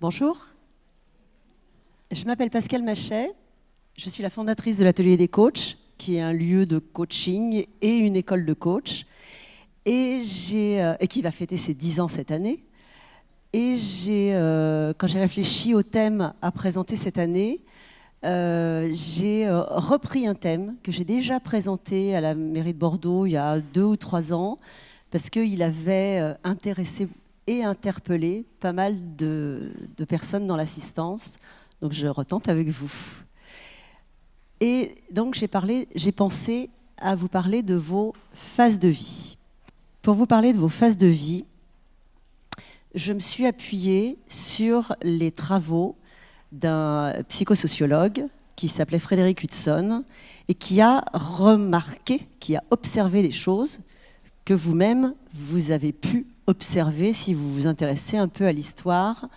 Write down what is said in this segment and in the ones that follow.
Bonjour, je m'appelle Pascale Machet, je suis la fondatrice de l'Atelier des Coachs, qui est un lieu de coaching et une école de coach, et qui va fêter ses 10 ans cette année. Et quand j'ai réfléchi au thème à présenter cette année, j'ai repris un thème que j'ai déjà présenté à la mairie de Bordeaux il y a 2 ou 3 ans, parce qu'il avait intéressé et interpellé pas mal de personnes dans l'assistance. Donc je retente avec vous. Et donc j'ai pensé à vous parler de vos phases de vie. Pour vous parler de vos phases de vie, je me suis appuyée sur les travaux d'un psychosociologue qui s'appelait Frédéric Hudson et qui a remarqué, qui a observé des choses que vous-même, vous avez pu observer si vous vous intéressez un peu à l'histoire.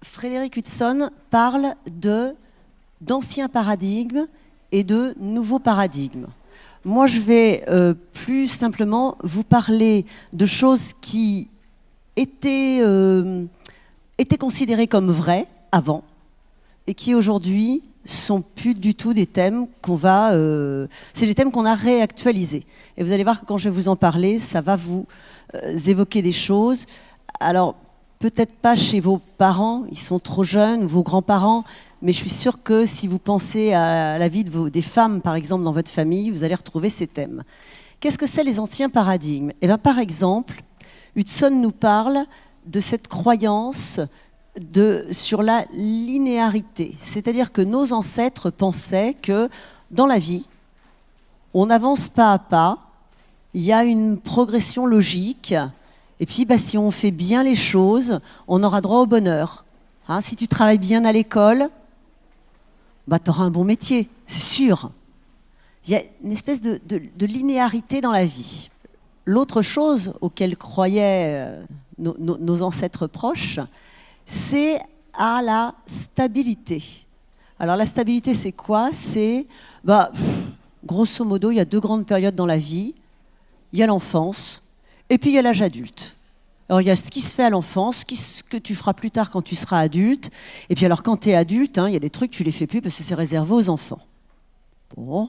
Frédéric Hudson parle d'anciens paradigmes et de nouveaux paradigmes. Moi, je vais plus simplement vous parler de choses qui étaient considérées comme vraies avant et qui aujourd'hui sont plus du tout des thèmes c'est des thèmes qu'on a réactualisés. Et vous allez voir que quand je vais vous en parler, ça va vous évoquer des choses. Alors, peut-être pas chez vos parents, ils sont trop jeunes, ou vos grands-parents, mais je suis sûre que si vous pensez à la vie des femmes, par exemple, dans votre famille, vous allez retrouver ces thèmes. Qu'est-ce que c'est les anciens paradigmes ? Eh bien, par exemple, Hudson nous parle de cette croyance sur la linéarité. C'est-à-dire que nos ancêtres pensaient que dans la vie, on avance pas à pas, il y a une progression logique, et puis si on fait bien les choses, on aura droit au bonheur. Hein, si tu travailles bien à l'école, tu auras un bon métier, c'est sûr. Il y a une espèce de linéarité dans la vie. L'autre chose auquel croyaient nos ancêtres proches, c'est à la stabilité. Alors la stabilité, c'est quoi ? C'est, grosso modo, il y a 2 grandes périodes dans la vie. Il y a l'enfance, et puis il y a l'âge adulte. Alors il y a ce qui se fait à l'enfance, ce que tu feras plus tard quand tu seras adulte. Et puis alors quand tu es adulte, il y a des trucs, tu les fais plus parce que c'est réservé aux enfants. Bon.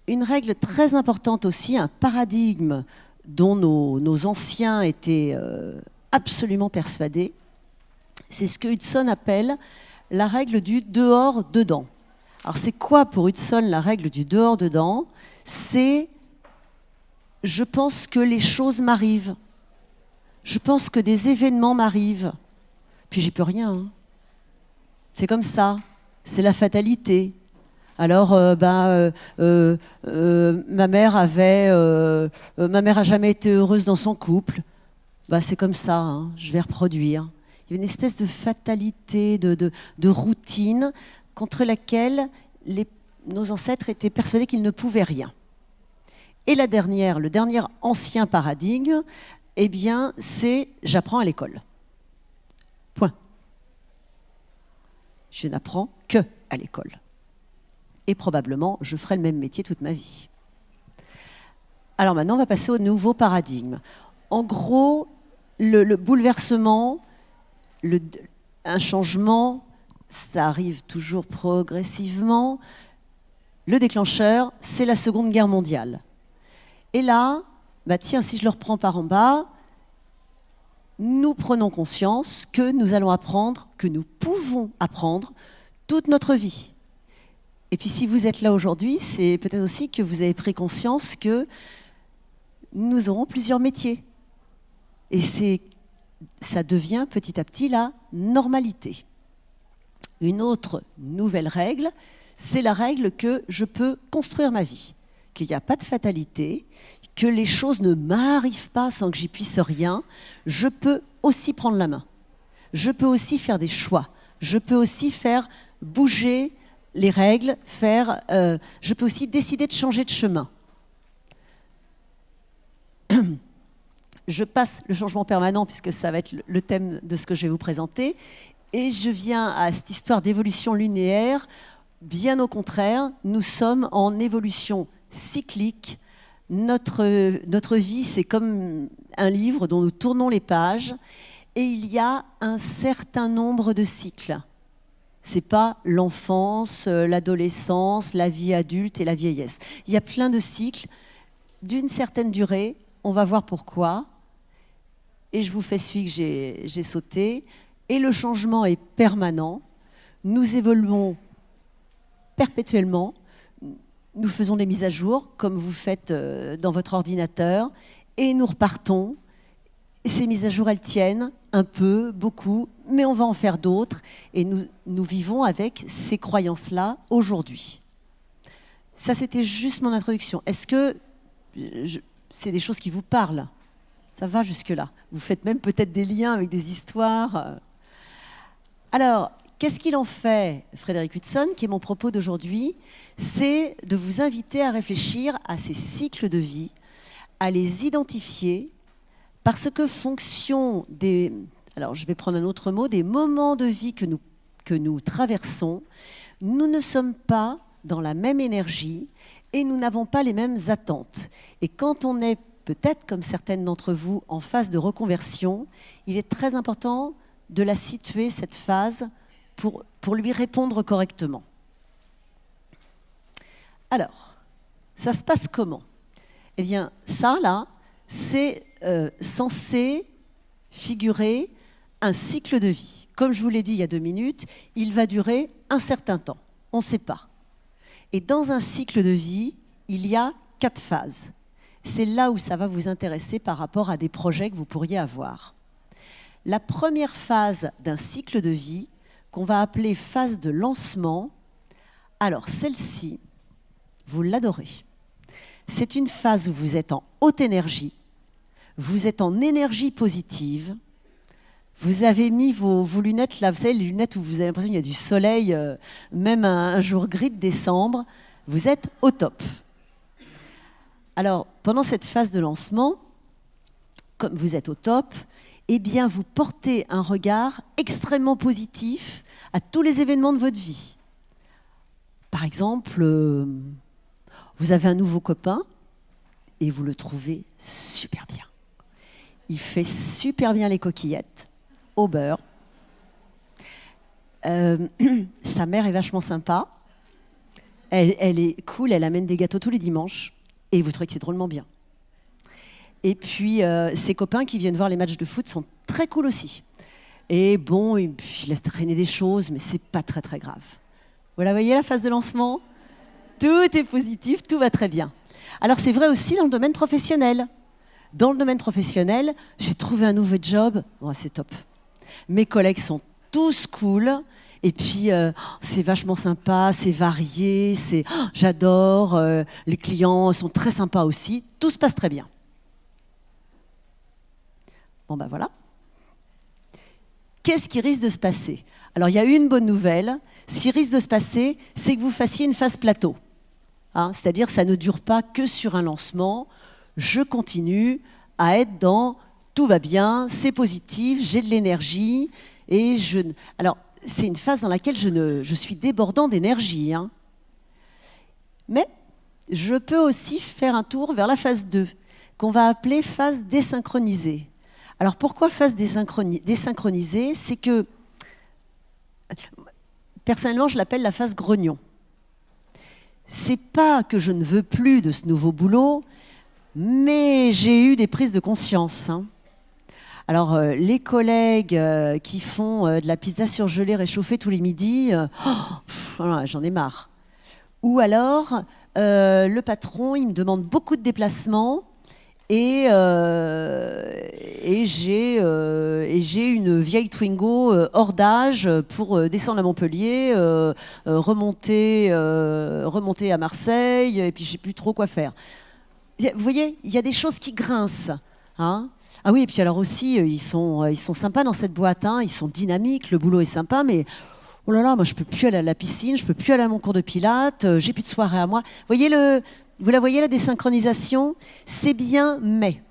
Une règle très importante aussi, un paradigme dont nos anciens étaient absolument persuadés, c'est ce que Hudson appelle la règle du dehors-dedans. Alors c'est quoi pour Hudson la règle du dehors-dedans ? C'est je pense que les choses m'arrivent. Je pense que des événements m'arrivent. Puis j'y peux rien. Hein. C'est comme ça. C'est la fatalité. Alors, ma mère a jamais été heureuse dans son couple. C'est comme ça. Hein. Je vais reproduire. Il y a une espèce de fatalité, de routine contre laquelle nos ancêtres étaient persuadés qu'ils ne pouvaient rien. Et le dernier ancien paradigme, eh bien, c'est j'apprends à l'école. Point. Je n'apprends que à l'école. Et probablement, je ferai le même métier toute ma vie. Alors maintenant, on va passer au nouveau paradigme. En gros, le bouleversement, un changement, ça arrive toujours progressivement. Le déclencheur, c'est la Seconde Guerre mondiale. Et là, si je le reprends par en bas, nous prenons conscience que nous allons apprendre, que nous pouvons apprendre toute notre vie. Et puis si vous êtes là aujourd'hui, c'est peut-être aussi que vous avez pris conscience que nous aurons plusieurs métiers. Et ça devient petit à petit la normalité. Une autre nouvelle règle, c'est la règle que je peux construire ma vie. Qu'il n'y a pas de fatalité, que les choses ne m'arrivent pas sans que j'y puisse rien, je peux aussi prendre la main. Je peux aussi faire des choix. Je peux aussi faire bouger les règles, je peux aussi décider de changer de chemin. Je passe le changement permanent, puisque ça va être le thème de ce que je vais vous présenter, et je viens à cette histoire d'évolution linéaire. Bien au contraire, nous sommes en évolution cyclique. Notre vie, c'est comme un livre dont nous tournons les pages et il y a un certain nombre de cycles. Ce n'est pas l'enfance, l'adolescence, la vie adulte et la vieillesse. Il y a plein de cycles d'une certaine durée. On va voir pourquoi. Et je vous fais celui que j'ai sauté. Et le changement est permanent. Nous évoluons perpétuellement. Nous faisons des mises à jour, comme vous faites dans votre ordinateur. Et nous repartons. Ces mises à jour, elles tiennent un peu, beaucoup, mais on va en faire d'autres. Et nous vivons avec ces croyances-là aujourd'hui. Ça, c'était juste mon introduction. Est-ce que c'est des choses qui vous parlent? Ça va jusque-là. Vous faites même peut-être des liens avec des histoires. Alors, qu'est-ce qu'il en fait, Frédéric Hudson, qui est mon propos d'aujourd'hui? C'est de vous inviter à réfléchir à ces cycles de vie, à les identifier, parce que fonction des, alors je vais prendre un autre mot, des moments de vie que nous traversons, nous ne sommes pas dans la même énergie et nous n'avons pas les mêmes attentes. Et quand on est peut-être, comme certaines d'entre vous, en phase de reconversion, il est très important de la situer, cette phase, pour lui répondre correctement. Alors, ça se passe comment? Eh bien, ça, là, c'est censé figurer un cycle de vie. Comme je vous l'ai dit il y a 2 minutes, il va durer un certain temps. On ne sait pas. Et dans un cycle de vie, il y a 4 phases. C'est là où ça va vous intéresser par rapport à des projets que vous pourriez avoir. La première phase d'un cycle de vie, qu'on va appeler phase de lancement, alors celle-ci, vous l'adorez. C'est une phase où vous êtes en haute énergie, vous êtes en énergie positive, vous avez mis vos lunettes, là, vous savez, les lunettes où vous avez l'impression qu'il y a du soleil, même un jour gris de décembre, vous êtes au top. Alors, pendant cette phase de lancement, comme vous êtes au top, eh bien, vous portez un regard extrêmement positif à tous les événements de votre vie. Par exemple, vous avez un nouveau copain et vous le trouvez super bien. Il fait super bien les coquillettes au beurre. Sa mère est vachement sympa. Elle est cool, elle amène des gâteaux tous les dimanches. Et vous trouvez que c'est drôlement bien. Et puis, ses copains qui viennent voir les matchs de foot sont très cool aussi. Et bon, il laisse traîner des choses, mais c'est pas très très grave. Vous la voyez, la phase de lancement? Tout est positif, tout va très bien. Alors, c'est vrai aussi dans le domaine professionnel. Dans le domaine professionnel, j'ai trouvé un nouveau job. Oh, c'est top. Mes collègues sont tous cool. Et puis, c'est vachement sympa, c'est varié, j'adore. Les clients sont très sympas aussi. Tout se passe très bien. Bon, ben voilà. Qu'est-ce qui risque de se passer? Alors, il y a une bonne nouvelle. Ce qui risque de se passer, c'est que vous fassiez une phase plateau. Hein, c'est-à-dire, ça ne dure pas que sur un lancement. Je continue à être dans tout va bien, c'est positif, j'ai de l'énergie. Et alors, c'est une phase dans laquelle je suis débordant d'énergie. Hein. Mais je peux aussi faire un tour vers la phase 2, qu'on va appeler phase désynchronisée. Alors pourquoi phase désynchronisée? C'est que, personnellement, je l'appelle la phase grognon. C'est pas que je ne veux plus de ce nouveau boulot, mais j'ai eu des prises de conscience. Hein. Alors, les collègues qui font de la pizza surgelée réchauffée tous les midis, voilà, j'en ai marre. Ou alors, le patron, il me demande beaucoup de déplacements et j'ai une vieille Twingo hors d'âge pour descendre à Montpellier, remonter à Marseille, et puis je ne sais plus trop quoi faire. Vous voyez, il y a des choses qui grincent. Hein. Ah oui, et puis alors aussi, ils sont sympas dans cette boîte, hein, ils sont dynamiques, le boulot est sympa, mais oh là là, moi je peux plus aller à la piscine, je peux plus aller à mon cours de pilates, j'ai plus de soirée à moi. Vous la voyez la désynchronisation? C'est bien, mais.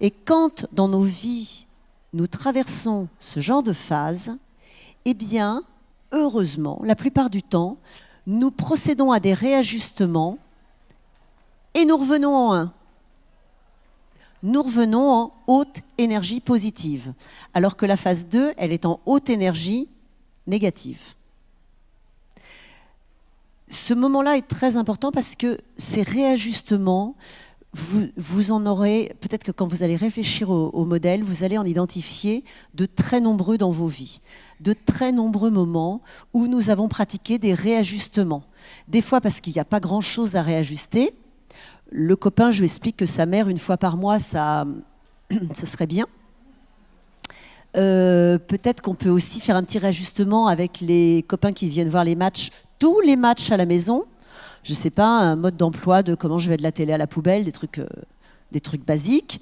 Et quand dans nos vies, nous traversons ce genre de phase, eh bien, heureusement, la plupart du temps, nous procédons à des réajustements et nous revenons en 1. nous revenons en haute énergie positive, alors que la phase 2, elle est en haute énergie négative. Ce moment-là est très important parce que ces réajustements, vous en aurez, peut-être que quand vous allez réfléchir au modèle, vous allez en identifier de très nombreux dans vos vies, de très nombreux moments où nous avons pratiqué des réajustements. Des fois parce qu'il n'y a pas grand-chose à réajuster. Le copain, je lui explique que sa mère, une fois par mois, ça serait bien. Peut-être qu'on peut aussi faire un petit réajustement avec les copains qui viennent voir les matchs, tous les matchs à la maison. Je ne sais pas, un mode d'emploi de comment je vais de la télé à la poubelle, des trucs basiques.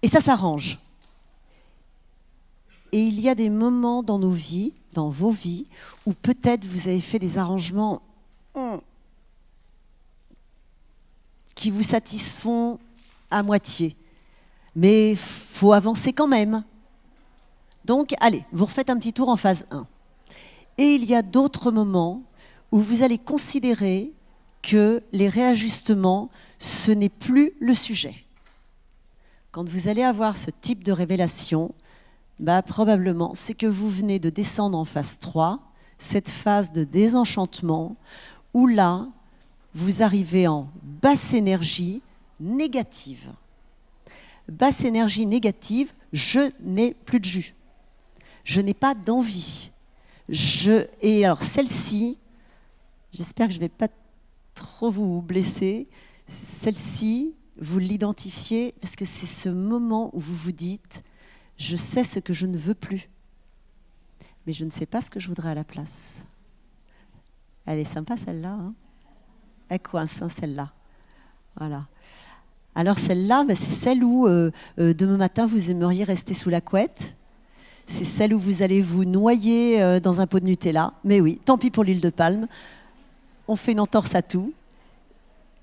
Et ça s'arrange. Et il y a des moments dans nos vies, dans vos vies, où peut-être vous avez fait des arrangements qui vous satisfont à moitié. Mais il faut avancer quand même. Donc, allez, vous refaites un petit tour en phase 1. Et il y a d'autres moments où vous allez considérer que les réajustements, ce n'est plus le sujet. Quand vous allez avoir ce type de révélation, probablement, c'est que vous venez de descendre en phase 3, cette phase de désenchantement, où là, vous arrivez en basse énergie négative. Basse énergie négative, je n'ai plus de jus. Je n'ai pas d'envie. Et alors celle-ci, j'espère que je ne vais pas trop vous blesser, celle-ci, vous l'identifiez parce que c'est ce moment où vous vous dites « je sais ce que je ne veux plus, mais je ne sais pas ce que je voudrais à la place ». Elle est sympa celle-là, hein, elle coince, hein, celle-là. Voilà. Alors celle-là, c'est celle où demain matin vous aimeriez rester sous la couette. C'est celle où vous allez vous noyer dans un pot de Nutella. Mais oui, tant pis pour l'huile de palme. On fait une entorse à tout.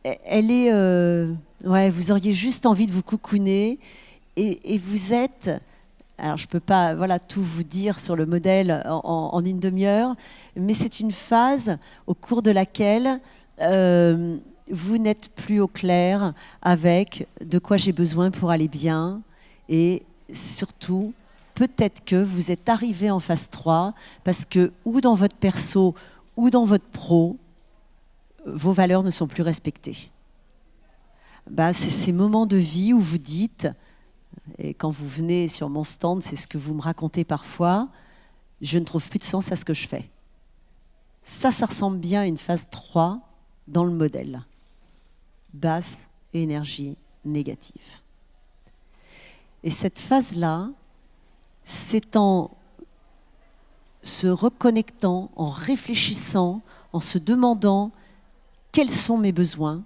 Elle est... vous auriez juste envie de vous coucouner. Et vous êtes... Alors, je ne peux pas tout vous dire sur le modèle en une demi-heure, mais c'est une phase au cours de laquelle vous n'êtes plus au clair avec de quoi j'ai besoin pour aller bien. Et surtout... peut-être que vous êtes arrivé en phase 3 parce que, ou dans votre perso, ou dans votre pro, vos valeurs ne sont plus respectées. C'est ces moments de vie où vous dites, et quand vous venez sur mon stand, c'est ce que vous me racontez parfois, je ne trouve plus de sens à ce que je fais. Ça ressemble bien à une phase 3 dans le modèle. Basse énergie négative. Et cette phase-là, c'est en se reconnectant, en réfléchissant, en se demandant quels sont mes besoins,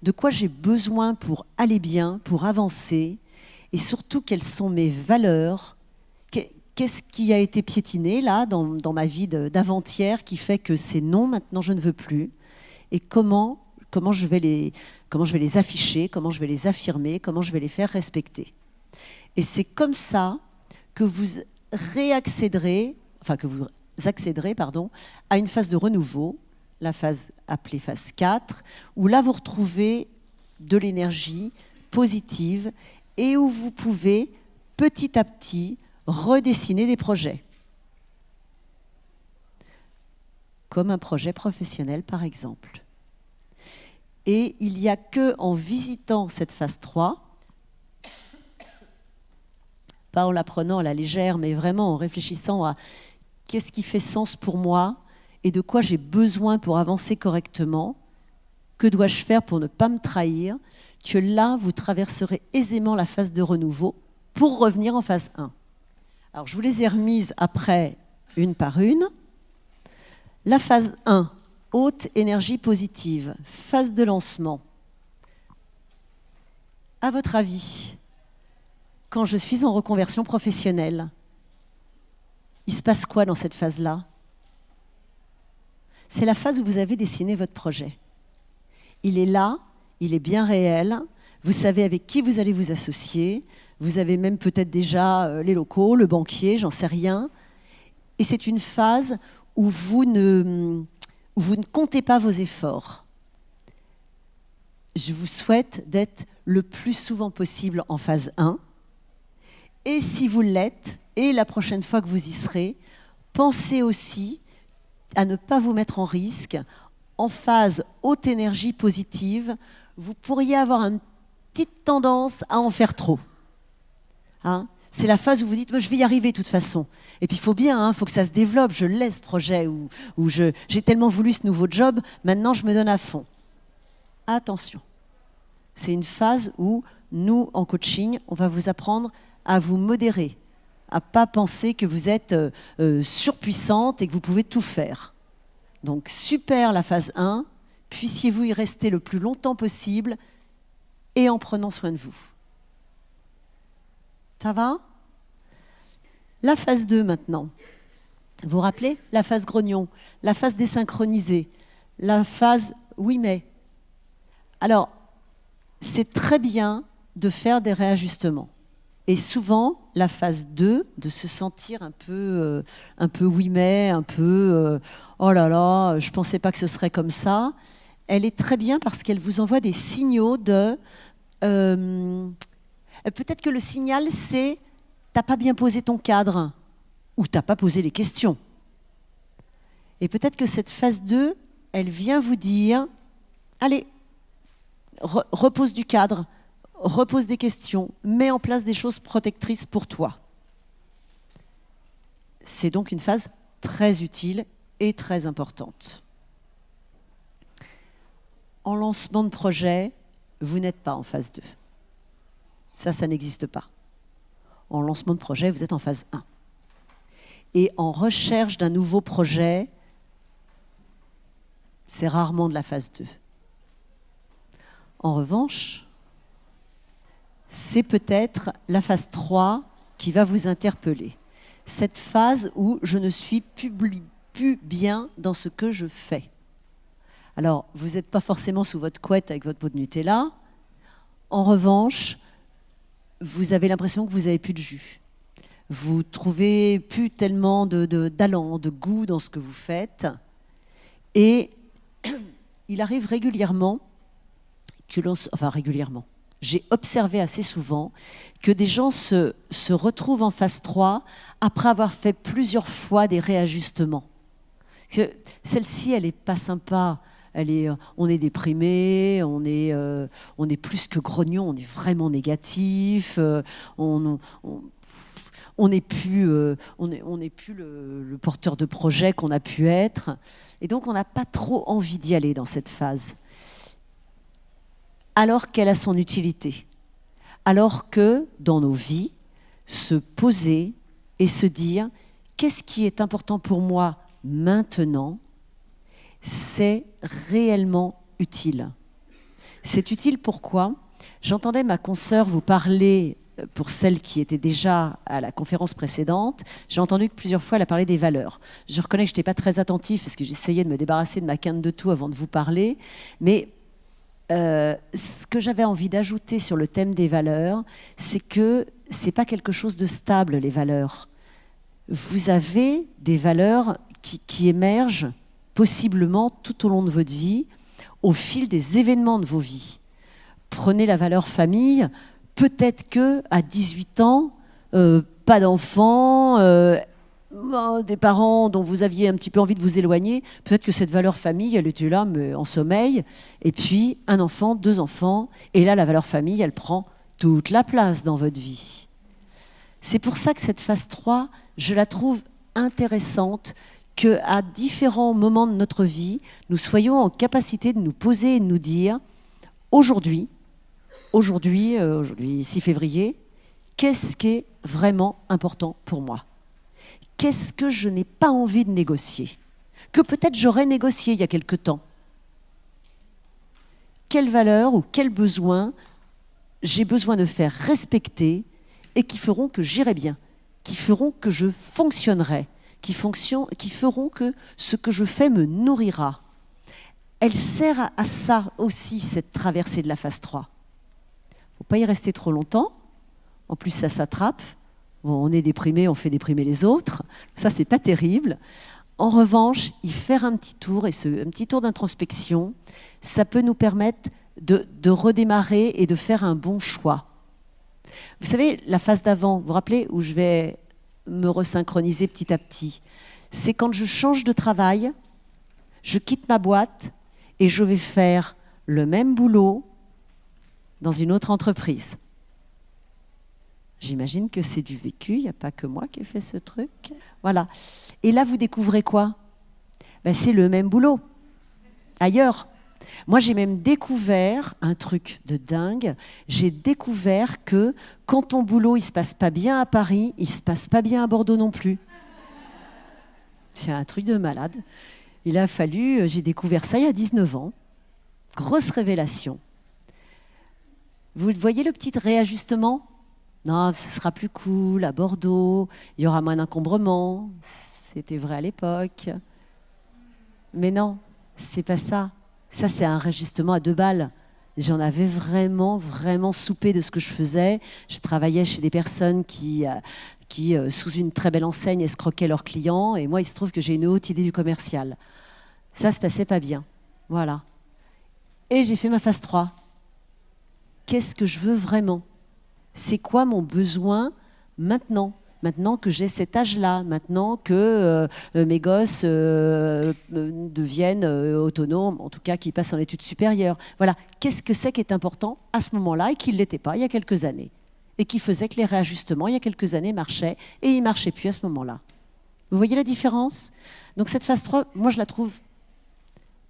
de quoi j'ai besoin pour aller bien, pour avancer, et surtout quelles sont mes valeurs, qu'est-ce qui a été piétiné là dans ma vie d'avant-hier qui fait que c'est non, maintenant je ne veux plus, et comment je vais les afficher, comment je vais les affirmer, comment je vais les faire respecter. Et c'est comme ça que vous accéderez à une phase de renouveau, la phase appelée phase 4, où là vous retrouvez de l'énergie positive et où vous pouvez petit à petit redessiner des projets. Comme un projet professionnel par exemple. Et il n'y a qu'en visitant cette phase 3, pas en la prenant à la légère, mais vraiment en réfléchissant à qu'est-ce qui fait sens pour moi et de quoi j'ai besoin pour avancer correctement, que dois-je faire pour ne pas me trahir, que là, vous traverserez aisément la phase de renouveau pour revenir en phase 1. Alors, je vous les ai remises après, une par une. La phase 1, haute énergie positive, phase de lancement. À votre avis, quand je suis en reconversion professionnelle, il se passe quoi dans cette phase-là ? C'est la phase où vous avez dessiné votre projet. Il est là, il est bien réel, vous savez avec qui vous allez vous associer, vous avez même peut-être déjà les locaux, le banquier, j'en sais rien. Et c'est une phase où vous ne comptez pas vos efforts. je vous souhaite d'être le plus souvent possible en phase 1. Et si vous l'êtes, et la prochaine fois que vous y serez, pensez aussi à ne pas vous mettre en risque. En phase haute énergie positive, vous pourriez avoir une petite tendance à en faire trop. Hein? C'est la phase où vous dites, je vais y arriver de toute façon. Et puis il faut bien, faut que ça se développe. Je laisse ce projet où j'ai tellement voulu ce nouveau job, maintenant je me donne à fond. Attention. C'est une phase où nous, en coaching, on va vous apprendre à vous modérer, à ne pas penser que vous êtes surpuissante et que vous pouvez tout faire. Donc super la phase 1, puissiez-vous y rester le plus longtemps possible et en prenant soin de vous. Ça va ? La phase 2 maintenant. Vous vous rappelez ? La phase grognon, la phase désynchronisée, la phase oui mais. Alors, c'est très bien de faire des réajustements. Et souvent, la phase 2, de se sentir un peu oui mais, un peu oh là là, je ne pensais pas que ce serait comme ça, elle est très bien parce qu'elle vous envoie des signaux de... peut-être que le signal, c'est « t'as pas bien posé ton cadre » ou « t'as pas posé les questions ». Et peut-être que cette phase 2, elle vient vous dire « allez, repose du cadre, repose des questions, mets en place des choses protectrices pour toi ». C'est donc une phase très utile et très importante. En lancement de projet, vous n'êtes pas en phase 2. Ça n'existe pas. En lancement de projet, vous êtes en phase 1. Et en recherche d'un nouveau projet, c'est rarement de la phase 2. En revanche, c'est peut-être la phase 3 qui va vous interpeller. Cette phase où je ne suis plus bien dans ce que je fais. Alors, vous n'êtes pas forcément sous votre couette avec votre pot de Nutella. En revanche, vous avez l'impression que vous n'avez plus de jus. Vous ne trouvez plus tellement d'allant, de goût dans ce que vous faites. Et il arrive régulièrement j'ai observé assez souvent que des gens se retrouvent en phase 3 après avoir fait plusieurs fois des réajustements. Parce que celle-ci, elle n'est pas sympa. On est déprimé, on est plus que grognon, on est vraiment négatif, on n'est plus le porteur de projet qu'on a pu être. Et donc, on n'a pas trop envie d'y aller dans cette phase. Alors qu'elle a son utilité. Alors que, dans nos vies, se poser et se dire « qu'est-ce qui est important pour moi maintenant ?» c'est réellement utile. C'est utile pourquoi ? J'entendais ma consoeur vous parler, pour celle qui était déjà à la conférence précédente, j'ai entendu que plusieurs fois elle a parlé des valeurs. Je reconnais que je n'étais pas très attentive parce que j'essayais de me débarrasser de ma quinte de tout avant de vous parler, mais ce que j'avais envie d'ajouter sur le thème des valeurs, c'est que ce n'est pas quelque chose de stable, les valeurs. Vous avez des valeurs qui émergent possiblement tout au long de votre vie, au fil des événements de vos vies. Prenez la valeur famille, peut-être qu'à 18 ans, pas d'enfants, des parents dont vous aviez un petit peu envie de vous éloigner, peut-être que cette valeur famille, elle était là, mais en sommeil, et puis un enfant, 2 enfants, et là, la valeur famille, elle prend toute la place dans votre vie. C'est pour ça que cette phase 3, je la trouve intéressante, qu'à différents moments de notre vie, nous soyons en capacité de nous poser et de nous dire, aujourd'hui 6 février, qu'est-ce qui est vraiment important pour moi ? Qu'est-ce que je n'ai pas envie de négocier ? Que peut-être j'aurais négocié il y a quelque temps ? Quelles valeurs ou quels besoins j'ai besoin de faire respecter et qui feront que j'irai bien, qui feront que je fonctionnerai, qui feront que ce que je fais me nourrira. Elle sert à ça aussi, cette traversée de la phase 3. Il ne faut pas y rester trop longtemps. En plus, ça s'attrape. Bon, on est déprimé, on fait déprimer les autres. Ça, c'est pas terrible. En revanche, y faire un petit tour, et un petit tour d'introspection, ça peut nous permettre de redémarrer et de faire un bon choix. Vous savez, la phase d'avant, vous vous rappelez, où je vais me resynchroniser petit à petit, c'est quand je change de travail, je quitte ma boîte et je vais faire le même boulot dans une autre entreprise. J'imagine que c'est du vécu, il n'y a pas que moi qui ai fait ce truc. Voilà. Et là, vous découvrez quoi? Ben, c'est le même boulot, ailleurs. Moi, j'ai même découvert un truc de dingue. J'ai découvert que quand ton boulot, il ne se passe pas bien à Paris, il ne se passe pas bien à Bordeaux non plus. C'est un truc de malade. Il a fallu, j'ai découvert ça il y a 19 ans. Grosse révélation. Vous voyez le petit réajustement? Non, ce sera plus cool à Bordeaux, il y aura moins d'encombrement. C'était vrai à l'époque. Mais non, c'est pas ça. Ça, c'est un réajustement à 2 balles. J'en avais vraiment, vraiment soupé de ce que je faisais. Je travaillais chez des personnes qui sous une très belle enseigne, escroquaient leurs clients. Et moi, il se trouve que j'ai une haute idée du commercial. Ça se passait pas bien. Voilà. Et j'ai fait ma phase 3. Qu'est-ce que je veux vraiment? C'est quoi mon besoin maintenant? Maintenant que j'ai cet âge-là, maintenant que mes gosses deviennent autonomes, en tout cas qu'ils passent en études supérieures. Voilà, qu'est-ce que c'est qui est important à ce moment-là et qui ne l'était pas il y a quelques années? Et qui faisait que les réajustements, il y a quelques années, marchaient et ils ne marchaient plus à ce moment-là. Vous voyez la différence? Donc cette phase 3, moi je la trouve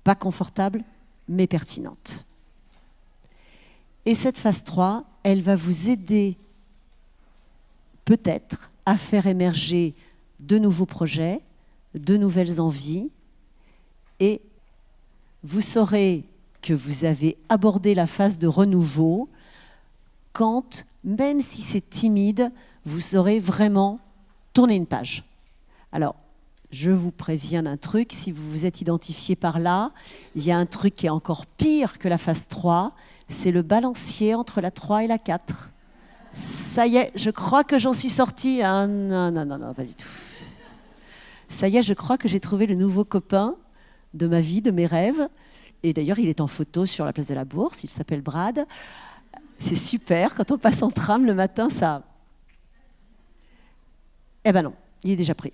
pas confortable, mais pertinente. Et cette phase 3, elle va vous aider peut-être à faire émerger de nouveaux projets, de nouvelles envies, et vous saurez que vous avez abordé la phase de renouveau quand, même si c'est timide, vous aurez vraiment tourné une page. Alors, je vous préviens d'un truc, si vous vous êtes identifié par là, il y a un truc qui est encore pire que la phase 3, c'est le balancier entre la 3 et la 4. Ça y est, je crois que j'en suis sortie. Ah, non, pas du tout. Ça y est, je crois que j'ai trouvé le nouveau copain de ma vie, de mes rêves. Et d'ailleurs, il est en photo sur la place de la Bourse, il s'appelle Brad. C'est super, quand on passe en tram le matin, ça... Eh ben non, il est déjà pris.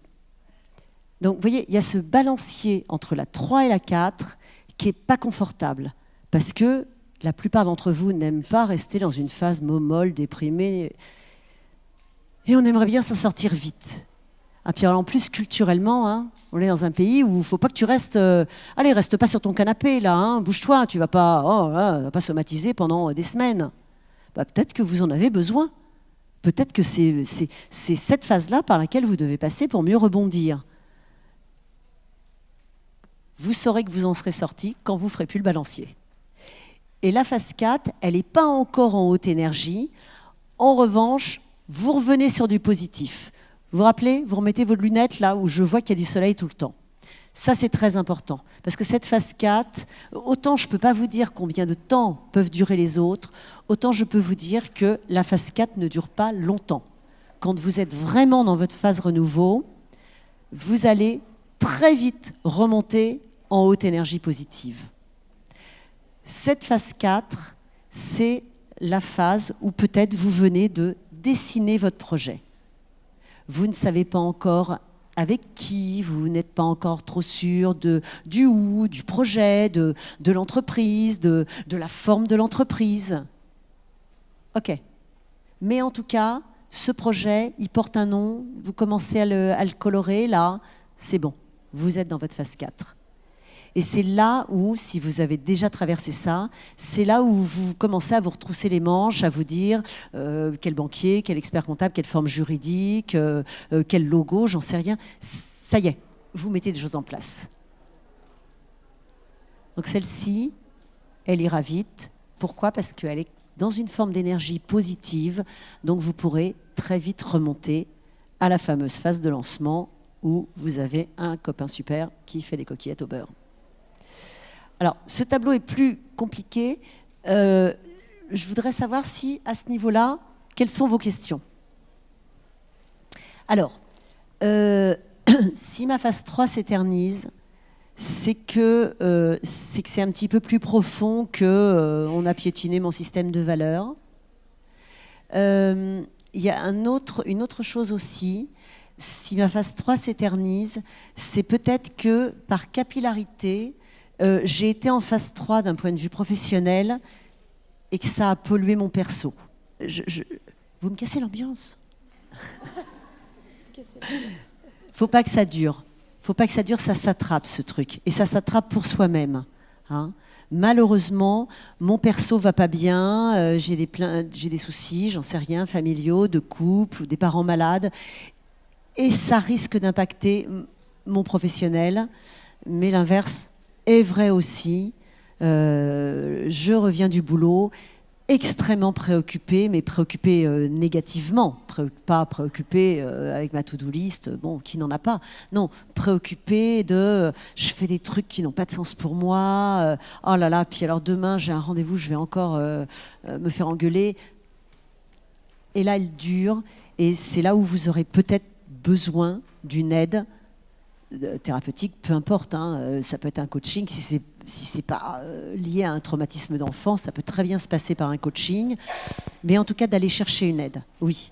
Donc, vous voyez, il y a ce balancier entre la 3 et la 4 qui n'est pas confortable. Parce que la plupart d'entre vous n'aiment pas rester dans une phase molle, déprimée. Et on aimerait bien s'en sortir vite. Ah, puis en plus, culturellement, hein, on est dans un pays où il ne faut pas que tu restes... allez, reste pas sur ton canapé, là. Hein, bouge-toi, tu ne vas pas somatiser pendant des semaines. Bah, peut-être que vous en avez besoin. Peut-être que c'est cette phase-là par laquelle vous devez passer pour mieux rebondir. Vous saurez que vous en serez sorti quand vous ne ferez plus le balancier. Et la phase 4, elle n'est pas encore en haute énergie. En revanche, vous revenez sur du positif. Vous vous rappelez, vous remettez vos lunettes là où je vois qu'il y a du soleil tout le temps. Ça, c'est très important. Parce que cette phase 4, autant je ne peux pas vous dire combien de temps peuvent durer les autres, autant je peux vous dire que la phase 4 ne dure pas longtemps. Quand vous êtes vraiment dans votre phase renouveau, vous allez très vite remonter en haute énergie positive. Cette phase 4, c'est la phase où peut-être vous venez de dessiner votre projet. Vous ne savez pas encore avec qui, vous n'êtes pas encore trop sûr du projet, de l'entreprise, de la forme de l'entreprise. Ok. Mais en tout cas, ce projet, il porte un nom, vous commencez à le colorer, là, c'est bon, vous êtes dans votre phase 4. Et c'est là où, si vous avez déjà traversé ça, c'est là où vous commencez à vous retrousser les manches, à vous dire quel banquier, quel expert comptable, quelle forme juridique, quel logo, j'en sais rien. Ça y est, vous mettez des choses en place. Donc celle-ci, elle ira vite. Pourquoi? Parce qu'elle est dans une forme d'énergie positive, donc vous pourrez très vite remonter à la fameuse phase de lancement où vous avez un copain super qui fait des coquillettes au beurre. Alors, ce tableau est plus compliqué. Je voudrais savoir si, à ce niveau-là, quelles sont vos questions? Alors, si ma phase 3 s'éternise, c'est que c'est un petit peu plus profond que on a piétiné mon système de valeurs. Il y a une autre chose aussi. Si ma phase 3 s'éternise, c'est peut-être que par capillarité, j'ai été en phase 3 d'un point de vue professionnel et que ça a pollué mon perso. Vous me cassez l'ambiance. Faut pas que ça dure. Faut pas que ça dure, ça s'attrape ce truc. Et ça s'attrape pour soi-même. Hein. Malheureusement, mon perso va pas bien, j'ai des soucis, j'en sais rien, familiaux, de couple, ou des parents malades. Et ça risque d'impacter mon professionnel. Mais l'inverse est vrai aussi. Je reviens du boulot extrêmement préoccupée, mais préoccupée négativement, pas préoccupée avec ma to-do list, bon, qui n'en a pas. Non, préoccupée de je fais des trucs qui n'ont pas de sens pour moi, oh là là, puis alors demain j'ai un rendez-vous, je vais encore me faire engueuler. Et là, elle dure, et c'est là où vous aurez peut-être besoin d'une aide thérapeutique, peu importe, hein, ça peut être un coaching, si c'est pas lié à un traumatisme d'enfant, ça peut très bien se passer par un coaching, mais en tout cas d'aller chercher une aide, oui.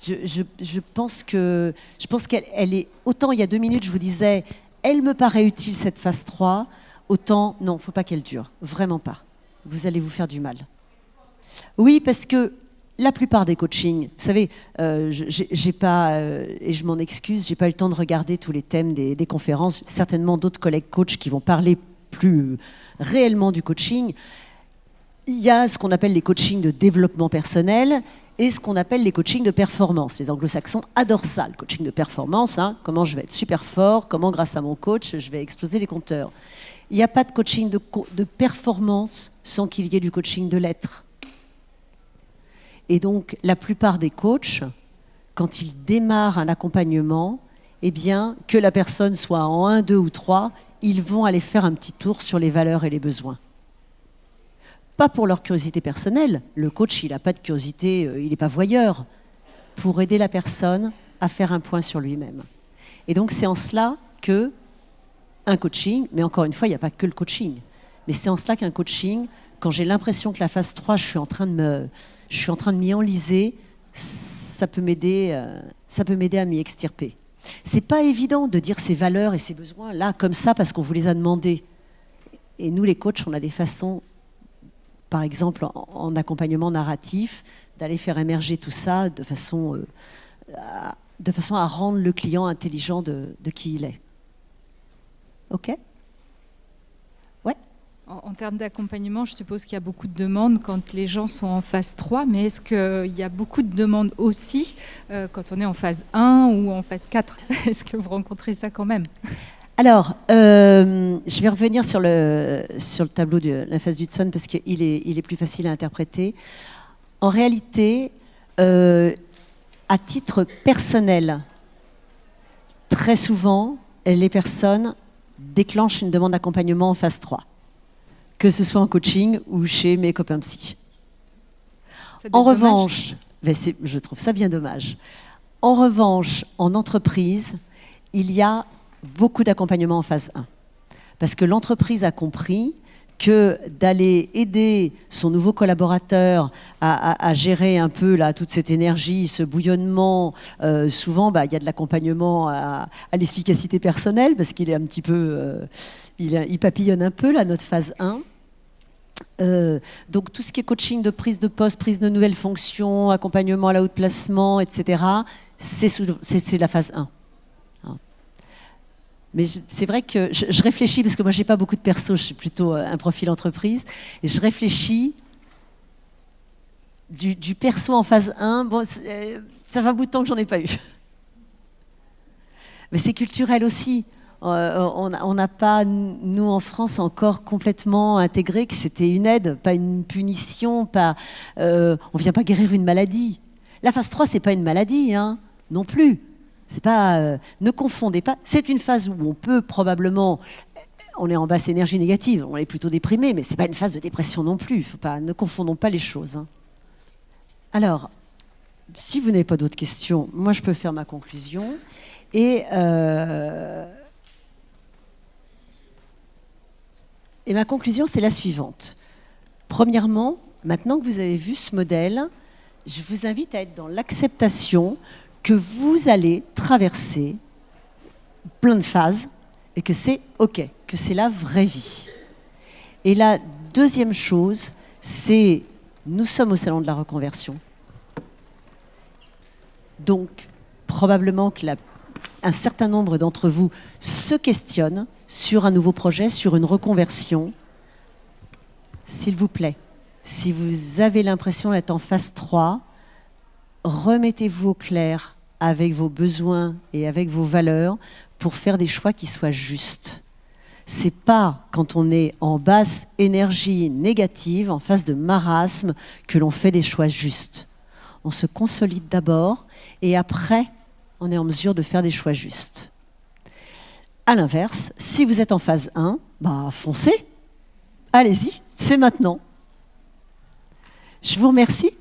Je pense qu'elle est, autant il y a 2 minutes je vous disais, elle me paraît utile cette phase 3, autant non, faut pas qu'elle dure, vraiment pas. Vous allez vous faire du mal. Oui, parce que la plupart des coachings, vous savez, j'ai pas, et je m'en excuse, j'ai pas eu le temps de regarder tous les thèmes des conférences. Certainement d'autres collègues coachs qui vont parler plus réellement du coaching. Il y a ce qu'on appelle les coachings de développement personnel et ce qu'on appelle les coachings de performance. Les anglo-saxons adorent ça, le coaching de performance. Hein, comment je vais être super fort, comment grâce à mon coach, je vais exploser les compteurs. Il n'y a pas de coaching de performance sans qu'il y ait du coaching de l'être. Et donc, la plupart des coachs, quand ils démarrent un accompagnement, eh bien, que la personne soit en 1, 2 ou 3, ils vont aller faire un petit tour sur les valeurs et les besoins. Pas pour leur curiosité personnelle. Le coach, il n'a pas de curiosité, il n'est pas voyeur. Pour aider la personne à faire un point sur lui-même. Et donc, c'est en cela que un coaching, mais encore une fois, il n'y a pas que le coaching, mais c'est en cela qu'un coaching, quand j'ai l'impression que la phase 3, je suis en train de m'y enliser, ça peut m'aider à m'y extirper. C'est pas évident de dire ses valeurs et ses besoins là, comme ça, parce qu'on vous les a demandés. Et nous, les coachs, on a des façons, par exemple, en accompagnement narratif, d'aller faire émerger tout ça de façon à rendre le client intelligent de qui il est. OK ? Ouais. En termes d'accompagnement, je suppose qu'il y a beaucoup de demandes quand les gens sont en phase 3, mais est-ce qu'il y a beaucoup de demandes aussi quand on est en phase 1 ou en phase 4 ? Est-ce que vous rencontrez ça quand même ? Alors, je vais revenir sur le tableau de la phase d'Hudson parce qu'il est plus facile à interpréter. En réalité, à titre personnel, très souvent, les personnes déclenchent une demande d'accompagnement en phase 3. Que ce soit en coaching ou chez mes copains psy. En revanche, je trouve ça bien dommage. En revanche, en entreprise, il y a beaucoup d'accompagnement en phase 1. Parce que l'entreprise a compris que d'aller aider son nouveau collaborateur à gérer un peu là, toute cette énergie, ce bouillonnement, souvent il y a de l'accompagnement à l'efficacité personnelle, parce qu'il est un petit peu... il papillonne un peu, là, notre phase 1. Donc tout ce qui est coaching de prise de poste, prise de nouvelles fonctions, accompagnement à la haute placement, etc., c'est la phase 1. Mais c'est vrai que je réfléchis, parce que moi, je n'ai pas beaucoup de perso, je suis plutôt un profil entreprise, et je réfléchis du perso en phase 1, bon, ça fait un bout de temps que j'en ai pas eu. Mais c'est culturel aussi. On n'a pas, nous en France, encore complètement intégré que c'était une aide, pas une punition, on ne vient pas guérir une maladie. La phase 3, ce n'est pas une maladie, hein, non plus. C'est pas, ne confondez pas. C'est une phase où on peut probablement, on est en basse énergie négative, on est plutôt déprimé, mais c'est pas une phase de dépression non plus. Ne confondons pas les choses. Hein. Alors, si vous n'avez pas d'autres questions, moi je peux faire ma conclusion. Et Et ma conclusion, c'est la suivante. Premièrement, maintenant que vous avez vu ce modèle, je vous invite à être dans l'acceptation que vous allez traverser plein de phases et que c'est OK, que c'est la vraie vie. Et la deuxième chose, c'est nous sommes au salon de la reconversion. Donc, probablement que un certain nombre d'entre vous se questionnent sur un nouveau projet, sur une reconversion. S'il vous plaît, si vous avez l'impression d'être en phase 3, remettez-vous au clair avec vos besoins et avec vos valeurs pour faire des choix qui soient justes. C'est pas quand on est en basse énergie négative, en phase de marasme, que l'on fait des choix justes. On se consolide d'abord et après, on est en mesure de faire des choix justes. À l'inverse, si vous êtes en phase 1, foncez, allez-y, c'est maintenant. Je vous remercie.